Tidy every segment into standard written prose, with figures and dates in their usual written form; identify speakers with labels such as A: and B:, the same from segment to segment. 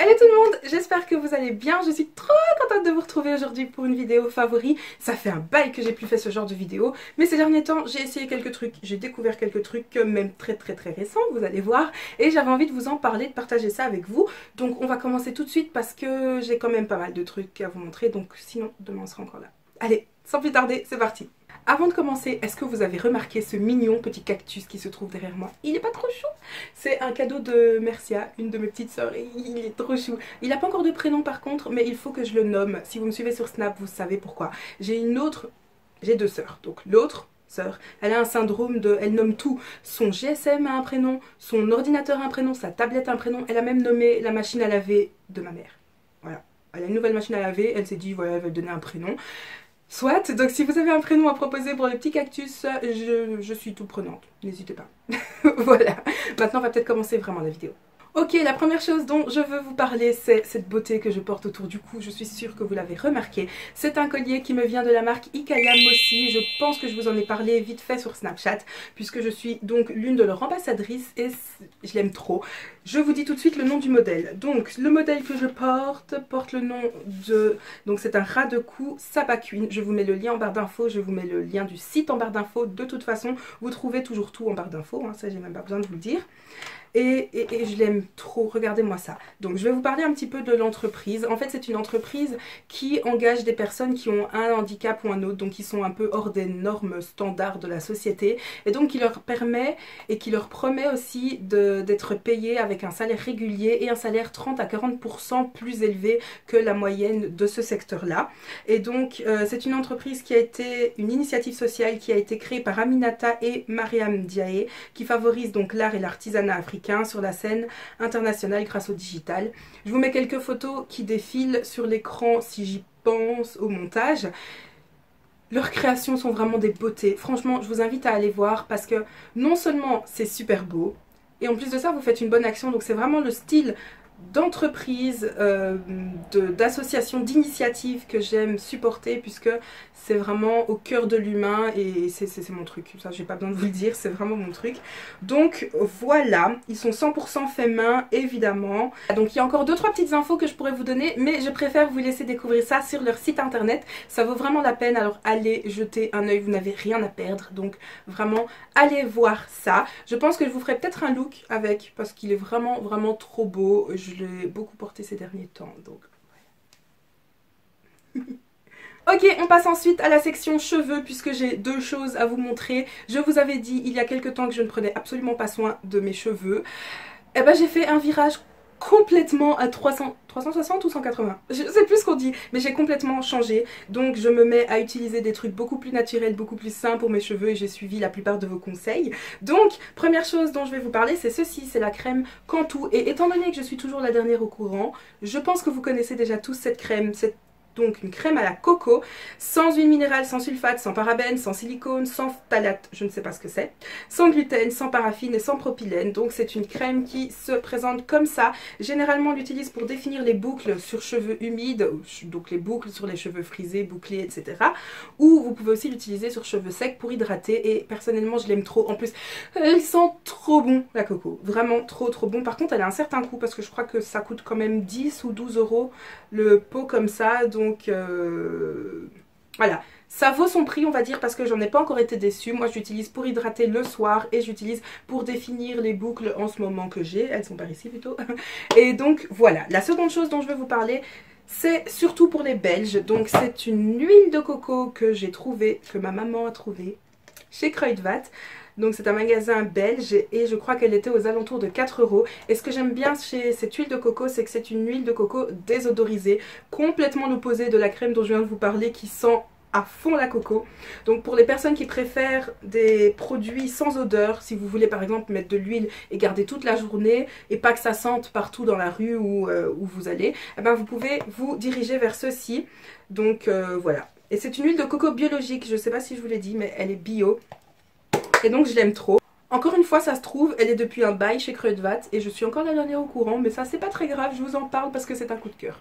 A: Hello tout le monde, j'espère que vous allez bien, je suis trop contente de vous retrouver aujourd'hui pour une vidéo favori. Ça fait un bail que j'ai plus fait ce genre de vidéo, mais ces derniers temps j'ai essayé quelques trucs, j'ai découvert quelques trucs même très récents, vous allez voir, et j'avais envie de vous en parler, de partager ça avec vous. Donc on va commencer tout de suite parce que j'ai quand même pas mal de trucs à vous montrer, donc sinon demain on sera encore là. Allez, sans plus tarder, c'est parti. Avant de commencer, est-ce que vous avez remarqué ce mignon petit cactus qui se trouve derrière moi? Il est pas trop chou? C'est un cadeau de Mercia, une de mes petites sœurs, et il est trop chou. Il n'a pas encore de prénom par contre, mais il faut que je le nomme. Si vous me suivez sur Snap, vous savez pourquoi. J'ai deux sœurs, donc l'autre sœur, elle a un syndrome de... Elle nomme tout. Son GSM a un prénom, son ordinateur a un prénom, sa tablette a un prénom. Elle a même nommé la machine à laver de ma mère. Voilà. Elle a une nouvelle machine à laver, elle s'est dit, voilà, elle va lui donner un prénom. Soit, donc si vous avez un prénom à proposer pour le petit cactus, je suis tout prenante, n'hésitez pas. Voilà, maintenant on va peut-être commencer vraiment la vidéo. Ok, la première chose dont je veux vous parler, c'est cette beauté que je porte autour du cou. Je suis sûre que vous l'avez remarqué. C'est un collier qui me vient de la marque Ikayam aussi. Je pense que je vous en ai parlé vite fait sur Snapchat, puisque je suis donc l'une de leurs ambassadrices et je l'aime trop. Je vous dis tout de suite le nom du modèle. Donc, le modèle que je porte le nom de... Donc, c'est un ras de cou Saba Queen. Je vous mets le lien en barre d'infos, je vous mets le lien du site en barre d'infos. De toute façon, vous trouvez toujours tout en barre d'infos, hein, ça j'ai même pas besoin de vous le dire. Et je l'aime trop, regardez-moi ça. Donc je vais vous parler un petit peu de l'entreprise. En fait c'est une entreprise qui engage des personnes qui ont un handicap ou un autre, donc qui sont un peu hors des normes standards de la société, et donc qui leur permet et qui leur promet aussi d'être payés avec un salaire régulier et un salaire 30 à 40% plus élevé que la moyenne de ce secteur-là. Et donc c'est une entreprise qui a été, une initiative sociale qui a été créée par Aminata et Mariam Diaye, qui favorise donc l'art et l'artisanat africain sur la scène internationale grâce au digital. Je vous mets quelques photos qui défilent sur l'écran si j'y pense au montage. Leurs créations sont vraiment des beautés. Franchement, je vous invite à aller voir parce que non seulement c'est super beau, et en plus de ça, vous faites une bonne action. Donc c'est vraiment le style d'entreprise, d'association, d'initiative que j'aime supporter puisque c'est vraiment au cœur de l'humain et c'est mon truc. Ça, j'ai pas besoin de vous le dire, c'est vraiment mon truc. Donc voilà, ils sont 100% faits main, évidemment. Donc il y a encore 2-3 petites infos que je pourrais vous donner, mais je préfère vous laisser découvrir ça sur leur site internet. Ça vaut vraiment la peine, alors allez jeter un œil, vous n'avez rien à perdre. Donc vraiment, allez voir ça. Je pense que je vous ferai peut-être un look avec, parce qu'il est vraiment trop beau. Je l'ai beaucoup porté ces derniers temps, donc voilà. Ok, on passe ensuite à la section cheveux puisque j'ai deux choses à vous montrer. Je vous avais dit il y a quelques temps que je ne prenais absolument pas soin de mes cheveux. Et ben j'ai fait un virage complètement à 360 ou 180, je sais plus ce qu'on dit, mais j'ai complètement changé. Donc je me mets à utiliser des trucs beaucoup plus naturels, beaucoup plus sains pour mes cheveux et j'ai suivi la plupart de vos conseils. Donc première chose dont je vais vous parler, c'est ceci, c'est la crème Cantu. Et étant donné que je suis toujours la dernière au courant, je pense que vous connaissez déjà tous cette crème, donc une crème à la coco, sans huile minérale, sans sulfate, sans parabènes, sans silicone, sans phtalate, je ne sais pas ce que c'est, sans gluten, sans paraffine et sans propylène. Donc c'est une crème qui se présente comme ça. Généralement on l'utilise pour définir les boucles sur cheveux humides, donc les boucles sur les cheveux frisés, bouclés, etc. Ou vous pouvez aussi l'utiliser sur cheveux secs pour hydrater et personnellement je l'aime trop. En plus elle sent trop bon la coco, vraiment trop bon. Par contre elle a un certain coût parce que je crois que ça coûte quand même 10 ou 12 € le pot comme ça. Donc voilà, ça vaut son prix on va dire parce que j'en ai pas encore été déçue. Moi je l'utilise pour hydrater le soir et j'utilise pour définir les boucles en ce moment que j'ai. Elles sont par ici plutôt. Et donc voilà, la seconde chose dont je vais vous parler, c'est surtout pour les Belges. Donc c'est une huile de coco que j'ai trouvée, que ma maman a trouvée chez Kruidvat. Donc c'est un magasin belge et je crois qu'elle était aux alentours de 4 €. Et ce que j'aime bien chez cette huile de coco, c'est que c'est une huile de coco désodorisée, complètement l'opposé de la crème dont je viens de vous parler qui sent à fond la coco. Donc pour les personnes qui préfèrent des produits sans odeur, si vous voulez par exemple mettre de l'huile et garder toute la journée et pas que ça sente partout dans la rue où vous allez, eh ben vous pouvez vous diriger vers ceci. Donc voilà. Et c'est une huile de coco biologique, je ne sais pas si je vous l'ai dit mais elle est bio. Et donc je l'aime trop. Encore une fois ça se trouve, elle est depuis un bail chez Kruidvat et je suis encore la dernière au courant, mais ça c'est pas très grave, je vous en parle parce que c'est un coup de cœur.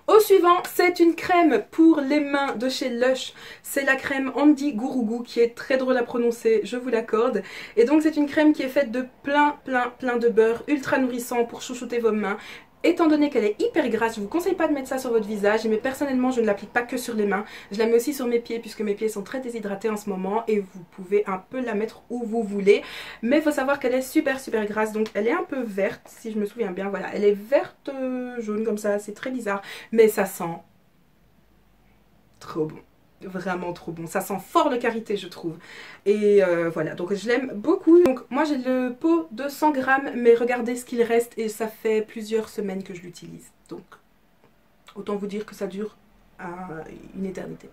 A: Au suivant, c'est une crème pour les mains de chez Lush. C'est la crème Andy Gourougou qui est très drôle à prononcer, je vous l'accorde. Et donc c'est une crème qui est faite de plein de beurre ultra nourrissant pour chouchouter vos mains. Étant donné qu'elle est hyper grasse, je vous conseille pas de mettre ça sur votre visage, mais personnellement je ne l'applique pas que sur les mains, je la mets aussi sur mes pieds puisque mes pieds sont très déshydratés en ce moment et vous pouvez un peu la mettre où vous voulez, mais il faut savoir qu'elle est super grasse, donc elle est un peu verte si je me souviens bien, voilà, elle est verte jaune comme ça, c'est très bizarre, mais ça sent trop bon. Vraiment trop bon, ça sent fort le karité je trouve. Et voilà, donc je l'aime beaucoup. Donc moi j'ai le pot de 100 grammes, mais regardez ce qu'il reste et ça fait plusieurs semaines que je l'utilise. Donc autant vous dire que ça dure une éternité.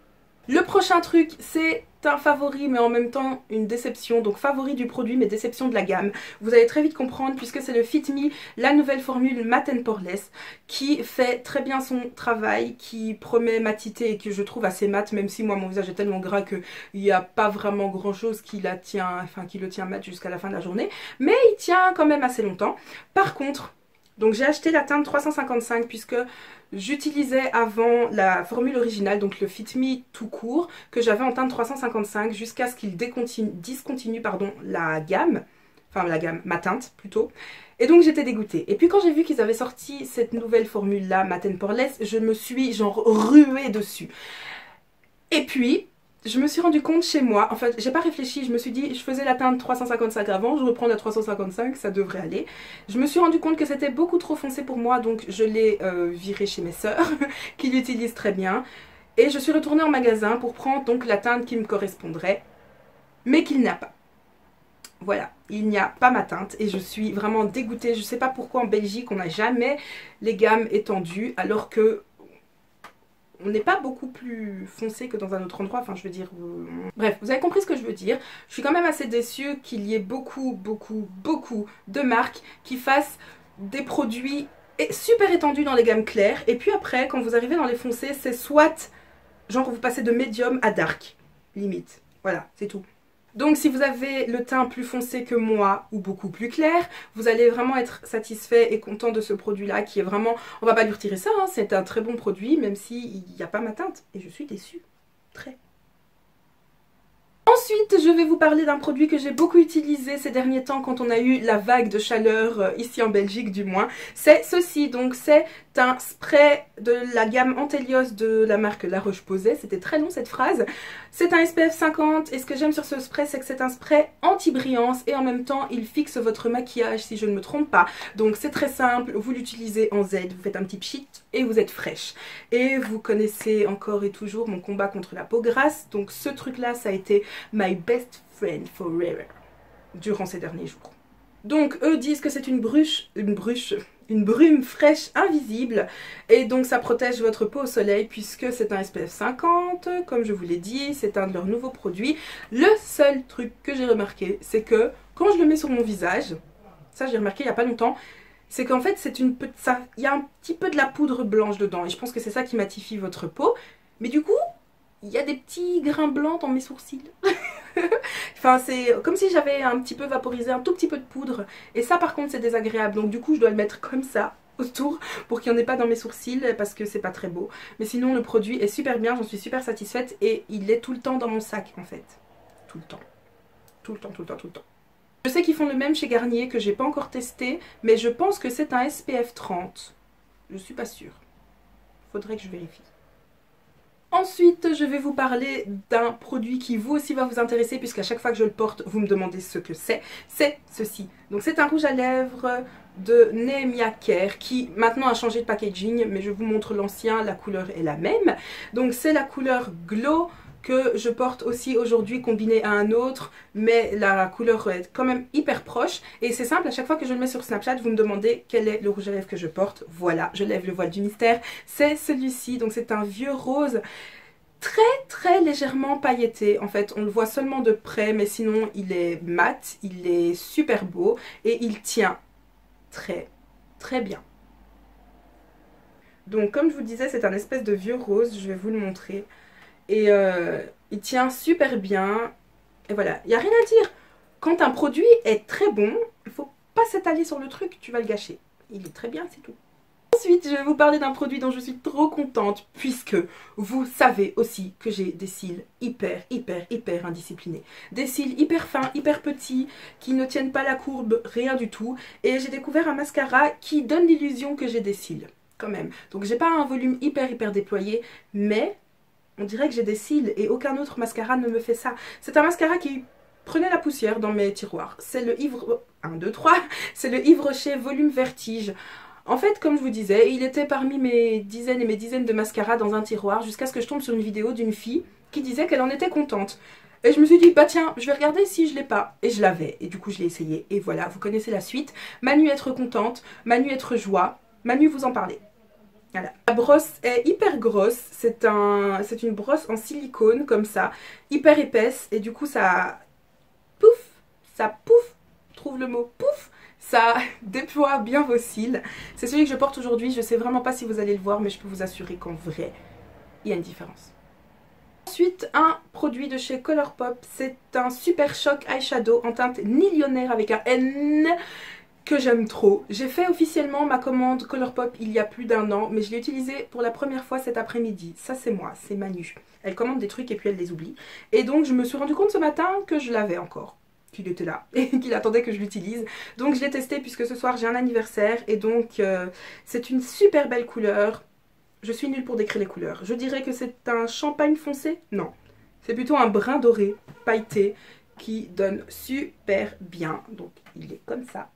A: Le prochain truc, c'est un favori mais en même temps une déception. Donc favori du produit mais déception de la gamme. Vous allez très vite comprendre puisque c'est le Fit Me, la nouvelle formule Matte & Poreless qui fait très bien son travail, qui promet matité et que je trouve assez mat, même si moi mon visage est tellement gras qu'il n'y a pas vraiment grand chose qui le tient mat jusqu'à la fin de la journée. Mais il tient quand même assez longtemps. Par contre, donc j'ai acheté la teinte 355 puisque j'utilisais avant la formule originale, donc le Fit Me tout court, que j'avais en teinte 355 jusqu'à ce qu'il discontinue la gamme, enfin la gamme, ma teinte plutôt. Et donc j'étais dégoûtée. Et puis quand j'ai vu qu'ils avaient sorti cette nouvelle formule là, Matte & Poreless, je me suis genre ruée dessus. Et puis je me suis rendu compte chez moi, en fait j'ai pas réfléchi, je me suis dit je faisais la teinte 355 avant, je reprends la 355, ça devrait aller. Je me suis rendu compte que c'était beaucoup trop foncé pour moi, donc je l'ai viré chez mes sœurs qui l'utilisent très bien. Et je suis retournée en magasin pour prendre donc la teinte qui me correspondrait, mais qu'il n'y a pas. Voilà, il n'y a pas ma teinte et je suis vraiment dégoûtée. Je sais pas pourquoi en Belgique on n'a jamais les gammes étendues alors que on n'est pas beaucoup plus foncé que dans un autre endroit, enfin je veux dire... Bref, vous avez compris ce que je veux dire. Je suis quand même assez déçue qu'il y ait beaucoup de marques qui fassent des produits super étendus dans les gammes claires. Et puis après, quand vous arrivez dans les foncés, c'est soit genre vous passez de médium à dark, limite. Voilà, c'est tout. Donc si vous avez le teint plus foncé que moi ou beaucoup plus clair, vous allez vraiment être satisfait et content de ce produit là qui est vraiment, on va pas lui retirer ça, hein, c'est un très bon produit même s'il n'y a pas ma teinte et je suis déçue, très. Ensuite, je vais vous parler d'un produit que j'ai beaucoup utilisé ces derniers temps quand on a eu la vague de chaleur ici en Belgique du moins. C'est ceci, donc c'est un spray de la gamme Antelios de la marque La Roche-Posay. C'était très long cette phrase. C'est un SPF 50 et ce que j'aime sur ce spray c'est que c'est un spray anti-brillance et en même temps il fixe votre maquillage si je ne me trompe pas. Donc c'est très simple, vous l'utilisez en Z, vous faites un petit pchit et vous êtes fraîche. Et vous connaissez encore et toujours mon combat contre la peau grasse, donc ce truc là ça a été my best friend forever durant ces derniers jours. Donc eux disent que c'est une brume fraîche invisible et donc ça protège votre peau au soleil puisque c'est un SPF 50 comme je vous l'ai dit, c'est un de leurs nouveaux produits. Le seul truc que j'ai remarqué c'est que quand je le mets sur mon visage, ça j'ai remarqué il n'y a pas longtemps, c'est qu'en fait il y a un petit peu de la poudre blanche dedans et je pense que c'est ça qui matifie votre peau, mais du coup il y a des petits grains blancs dans mes sourcils. Enfin c'est comme si j'avais un petit peu vaporisé un tout petit peu de poudre et ça par contre c'est désagréable, donc du coup je dois le mettre comme ça autour pour qu'il n'y en ait pas dans mes sourcils parce que c'est pas très beau, mais sinon le produit est super bien, j'en suis super satisfaite et il est tout le temps dans mon sac en fait, tout le temps, tout le temps, tout le temps, tout le temps. Je sais qu'ils font le même chez Garnier que j'ai pas encore testé, mais je pense que c'est un SPF 30, je suis pas sûre, faudrait que je vérifie. Ensuite, je vais vous parler d'un produit qui vous aussi va vous intéresser puisqu'à chaque fois que je le porte, vous me demandez ce que c'est. C'est ceci. Donc c'est un rouge à lèvres de Nehemia Care qui maintenant a changé de packaging, mais je vous montre l'ancien, la couleur est la même. Donc c'est la couleur Glow que je porte aussi aujourd'hui combiné à un autre, mais la couleur est quand même hyper proche et c'est simple, à chaque fois que je le mets sur Snapchat vous me demandez quel est le rouge à lèvres que je porte. Voilà, je lève le voile du mystère, c'est celui-ci, donc c'est un vieux rose très légèrement pailleté. En fait on le voit seulement de près mais sinon il est mat, il est super beau et il tient très bien. Donc comme je vous disais c'est un espèce de vieux rose, je vais vous le montrer. Et il tient super bien. Et voilà, il n'y a rien à dire. Quand un produit est très bon, il ne faut pas s'étaler sur le truc, tu vas le gâcher. Il est très bien, c'est tout. Ensuite, je vais vous parler d'un produit dont je suis trop contente puisque vous savez aussi que j'ai des cils hyper indisciplinés. Des cils hyper fins, hyper petits, qui ne tiennent pas la courbe, rien du tout. Et j'ai découvert un mascara qui donne l'illusion que j'ai des cils, quand même. Donc j'ai pas un volume hyper déployé, mais on dirait que j'ai des cils et aucun autre mascara ne me fait ça. C'est un mascara qui prenait la poussière dans mes tiroirs. C'est le Yves... 1, 2, 3. C'est le Yves Rocher Volume Vertige. En fait, comme je vous disais, il était parmi mes dizaines et mes dizaines de mascaras dans un tiroir jusqu'à ce que je tombe sur une vidéo d'une fille qui disait qu'elle en était contente. Et je me suis dit, bah tiens, je vais regarder si je l'ai pas. Et je l'avais. Et du coup, je l'ai essayé. Et voilà, vous connaissez la suite. Manu être contente, Manu être joie, Manu vous en parler. Voilà. La brosse est hyper grosse. C'est une brosse en silicone comme ça, hyper épaisse. Et du coup, ça pouf, trouve le mot pouf. Ça déploie bien vos cils. C'est celui que je porte aujourd'hui. Je ne sais vraiment pas si vous allez le voir, mais je peux vous assurer qu'en vrai, il y a une différence. Ensuite, un produit de chez Colourpop. C'est un Super Shock Eyeshadow en teinte Nillionnaire avec un N que j'aime trop. J'ai fait officiellement ma commande Colourpop il y a plus d'1 an, mais je l'ai utilisé pour la première fois cet après-midi. Ça, c'est moi, c'est Manu. Elle commande des trucs et puis elle les oublie. Et donc, je me suis rendu compte ce matin que je l'avais encore. Qu'il était là et qu'il attendait que je l'utilise. Donc je l'ai testé puisque ce soir j'ai un anniversaire et donc c'est une super belle couleur. Je suis nulle pour décrire les couleurs. Je dirais que c'est un champagne foncé. Non, c'est plutôt un brun doré pailleté qui donne super bien. Donc il est comme ça.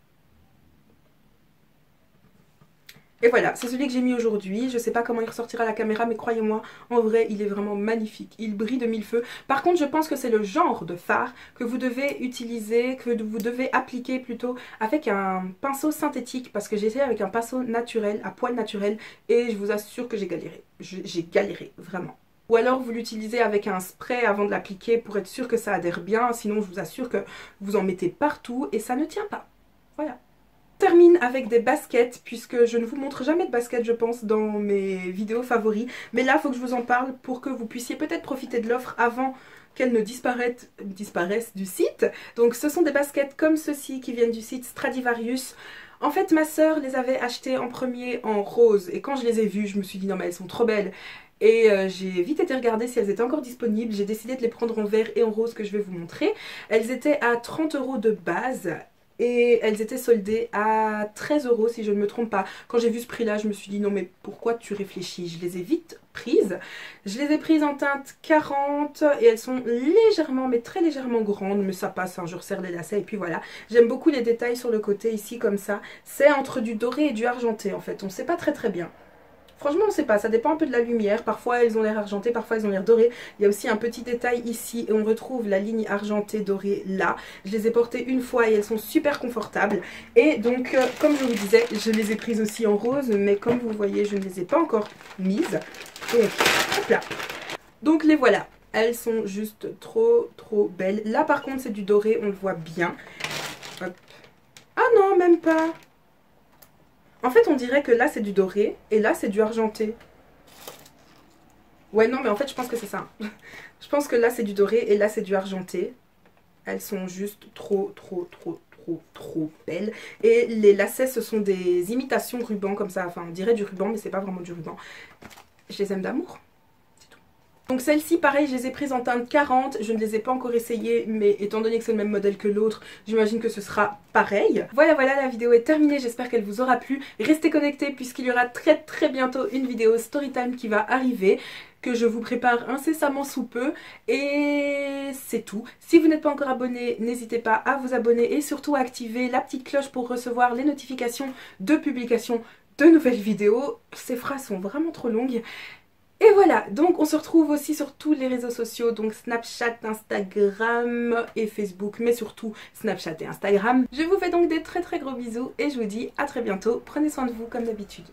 A: Et voilà, c'est celui que j'ai mis aujourd'hui. Je sais pas comment il ressortira à la caméra, mais croyez-moi, en vrai, il est vraiment magnifique. Il brille de mille feux. Par contre, je pense que c'est le genre de fard que vous devez utiliser, que vous devez appliquer plutôt avec un pinceau synthétique. Parce que j'ai essayé avec un pinceau naturel, à poil naturel, et je vous assure que j'ai galéré. J'ai galéré, vraiment. Ou alors vous l'utilisez avec un spray avant de l'appliquer pour être sûr que ça adhère bien. Sinon, je vous assure que vous en mettez partout et ça ne tient pas. Voilà. Je termine avec des baskets puisque je ne vous montre jamais de baskets je pense dans mes vidéos favoris, mais là il faut que je vous en parle pour que vous puissiez peut-être profiter de l'offre avant qu'elles ne disparaissent du site. Donc ce sont des baskets comme ceci qui viennent du site Stradivarius. En fait ma soeur les avait achetées en premier en rose et quand je les ai vues je me suis dit non mais elles sont trop belles. Et j'ai vite été regarder si elles étaient encore disponibles. J'ai décidé de les prendre en vert et en rose que je vais vous montrer. Elles étaient à 30 € de base. Et elles étaient soldées à 13 € si je ne me trompe pas. Quand j'ai vu ce prix là je me suis dit non mais pourquoi tu réfléchis. Je les ai vite prises. Je les ai prises en teinte 40 et elles sont légèrement mais très légèrement grandes. Mais ça passe, hein, je resserre les lacets et puis voilà. J'aime beaucoup les détails sur le côté ici comme ça. C'est entre du doré et du argenté en fait. On ne sait pas très bien. Franchement on ne sait pas, ça dépend un peu de la lumière, parfois elles ont l'air argentées, parfois elles ont l'air dorées. Il y a aussi un petit détail ici et on retrouve la ligne argentée dorée là. Je les ai portées une fois et elles sont super confortables. Et donc comme je vous disais, je les ai prises aussi en rose, mais comme vous voyez je ne les ai pas encore mises. Donc hop là. Donc les voilà, elles sont juste trop belles. Là par contre c'est du doré, on le voit bien. Hop. Ah non même pas. En fait on dirait que là c'est du doré et là c'est du argenté. Ouais non mais en fait je pense que c'est ça. Je pense que là c'est du doré et là c'est du argenté. Elles sont juste trop belles. Et les lacets ce sont des imitations ruban comme ça. Enfin on dirait du ruban mais c'est pas vraiment du ruban. Je les aime d'amour. Donc celles-ci, pareil, je les ai prises en teinte 40, je ne les ai pas encore essayées, mais étant donné que c'est le même modèle que l'autre, j'imagine que ce sera pareil. Voilà, la vidéo est terminée, j'espère qu'elle vous aura plu. Restez connectés puisqu'il y aura très bientôt une vidéo Storytime qui va arriver, que je vous prépare incessamment sous peu, et c'est tout. Si vous n'êtes pas encore abonné, n'hésitez pas à vous abonner et surtout à activer la petite cloche pour recevoir les notifications de publication de nouvelles vidéos. Ces phrases sont vraiment trop longues. Et voilà, donc on se retrouve aussi sur tous les réseaux sociaux, donc Snapchat, Instagram et Facebook, mais surtout Snapchat et Instagram. Je vous fais donc des très gros bisous et je vous dis à très bientôt. Prenez soin de vous comme d'habitude.